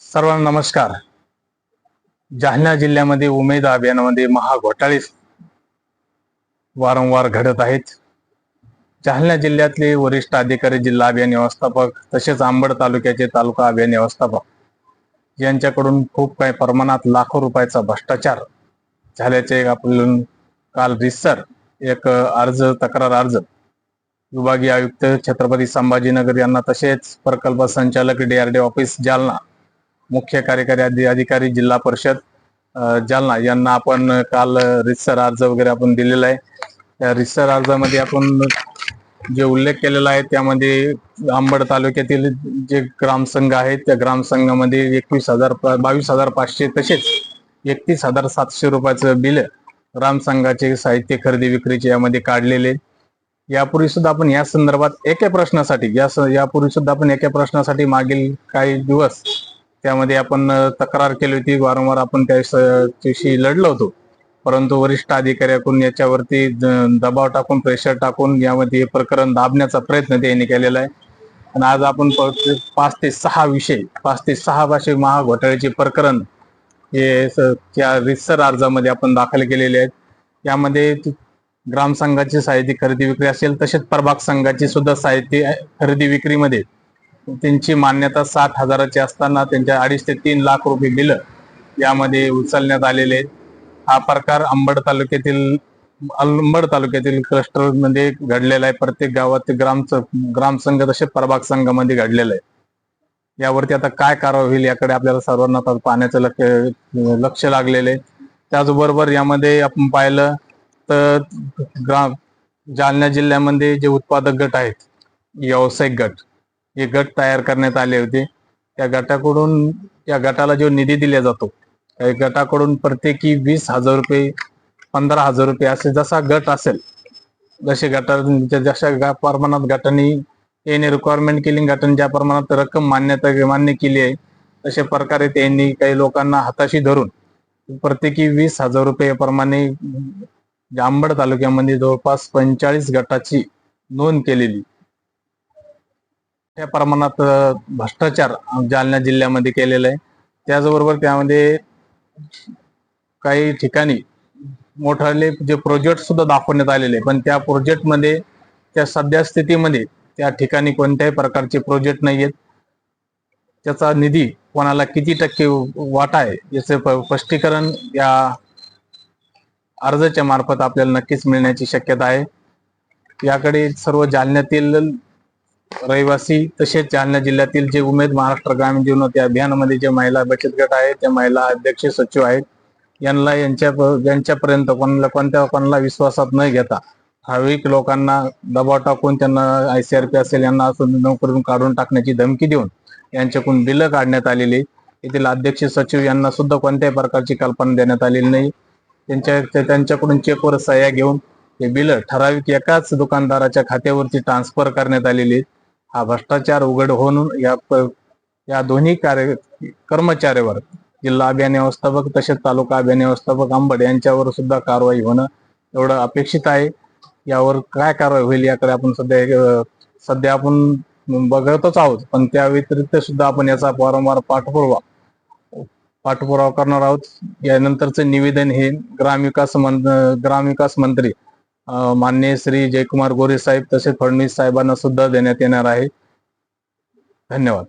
सर्वांना नमस्कार। जालना जिल्ह्यामध्ये उमेद अभियानामध्ये महाघोटाळे वारंवार घडत आहेत। जालना जिल्ह्यातले वरिष्ठ अधिकारी, जिल्हा अभियान व्यवस्थापक तसेच अंबड तालुक्याचे तालुका अभियान व्यवस्थापक यांच्याकडून खूप काही प्रमाणात लाखो रुपयाचा भ्रष्टाचार झाल्याचे आपण काल रितसर एक तक्रार अर्ज विभागीय आयुक्त छत्रपती संभाजीनगर यांना तसेच प्रकल्प संचालक DRDO ऑफिस जालना, मुख्य कार्यकारी अधिकारी जिल्हा परिषद जालना यांना आपण काल रितसर अर्ज वगैरे आपण दिलेला आहे। त्या रितसर अर्जामध्ये आपण जे उल्लेख केलेला आहे त्यामध्ये अंबड तालुक्यातील जे ग्रामसंघ आहेत त्या ग्रामसंघामध्ये 22,500 तसेच 31,700 रुपयाचं बिल ग्रामसंघाचे साहित्य खरेदी विक्रीचे यामध्ये काढलेले। यापूर्वी सुद्धा आपण या संदर्भात एका प्रश्नासाठी मागील काही दिवस त्यामध्ये आपण तक्रार केली होती। वारंवार आपण त्याशी लढलो होतो, परंतु वरिष्ठ अधिकाऱ्याकडून याच्यावरती दबाव टाकून, प्रेशर टाकून यामध्ये प्रकरण दाबण्याचा प्रयत्न त्यांनी केलेला आहे। आणि आज आपण 5 ते 6 भाषे महाघोटाळ्याचे प्रकरण हे त्या रितसर अर्जामध्ये आपण दाखल केलेले आहेत। यामध्ये ग्रामसंघाची साहित्य खरेदी विक्री असेल, तसेच प्रभाग संघाची सुद्धा साहित्य खरेदी विक्रीमध्ये त्यांची मान्यता 60,000ची असताना त्यांच्या 2.5 ते 3 लाख रुपये बिल यामध्ये उचलण्यात आलेले आहेत। हा प्रकार अंबड तालुक्यातील क्लस्टर मध्ये घडलेला आहे। प्रत्येक गावात ग्रामसंघ तसेच प्रभाग संघामध्ये घडलेला आहे। यावरती आता काय कारवाई होईल याकडे आपल्याला सर्वांना पाहण्याचं लक्ष लागलेलं आहे। त्याचबरोबर यामध्ये आपण पाहिलं तर जालना जिल्ह्यामध्ये जे उत्पादक गट आहेत, व्यावसायिक गट, हे गट तयार करण्यात आले होते। त्या गटाला जो निधी दिला जातो त्या गटाकडून प्रत्येकी 20,000 रुपये, 15,000 रुपये असे जसा गट असेल जशा प्रमाणात गटांनी यांनी रिक्वायरमेंट केली, गटांनी ज्या प्रमाणात रक्कम मान्य केली आहे तशा प्रकारे त्यांनी काही लोकांना हाताशी धरून प्रत्येकी 20,000 रुपये प्रमाणे अंबड तालुक्यामध्ये जवळपास 45 गटाची नोंद केलेली। त्या प्रमाणात भ्रष्टाचार जालना जिल्ह्यामध्ये केलेला आहे। त्याचबरोबर त्यामध्ये काही ठिकाणी मोठाले जे प्रोजेक्ट सुद्धा दाखवण्यात आलेले, पण त्या प्रोजेक्टमध्ये त्या सध्या स्थितीमध्ये त्या ठिकाणी कोणत्याही प्रकारचे प्रोजेक्ट नाही आहेत। त्याचा निधी कोणाला किती टक्के वाटा आहे याचे स्पष्टीकरण या अर्जाच्या मार्फत आपल्याला नक्कीच मिळण्याची शक्यता आहे। याकडे सर्व जालन्यातील रहिवासी तसेच जालना जिल्ह्यातील जे उमेद महाराष्ट्र ग्रामीण जीवनोन्नती अभियानामध्ये जे महिला बचत गट आहेत, त्या महिला अध्यक्ष सचिव आहेत, यांच्यापर्यंत कोणाला विश्वासात न घेता ठराविक लोकांना दबाव टाकून त्यांना ICRP असेल यांना नोकरीतून काढून टाकण्याची धमकी देऊन यांच्याकडून बिलं काढण्यात आलेली। येथील अध्यक्ष सचिव यांना सुद्धा कोणत्याही प्रकारची कल्पना देण्यात आलेली नाही। त्यांच्याकडून चेकवर सह्या घेऊन हे बिल ठराविक एकाच दुकानदाराच्या खात्यावरती ट्रान्सफर करण्यात आलेले। हा भ्रष्टाचार उघड होऊन या दोन्ही कर्मचाऱ्यावर जिल्हा अभियान व्यवस्थापक तसेच तालुका अभियान व्यवस्थापक अंबड यांच्यावर सुद्धा कारवाई होणं एवढं अपेक्षित आहे। यावर काय कारवाई होईल याकडे आपण सध्या आपण बघतच आहोत, पण त्या व्यतिरिक्त सुद्धा आपण याचा वारंवार पाठपुरावा करणार आहोत। यानंतरचं निवेदन हे ग्रामविकास मंत्री माननीय श्री जयकुमार गोरे साहेब तसेच फडणवीस साहेबांना सुद्धा देण्यात येणार आहे। धन्यवाद।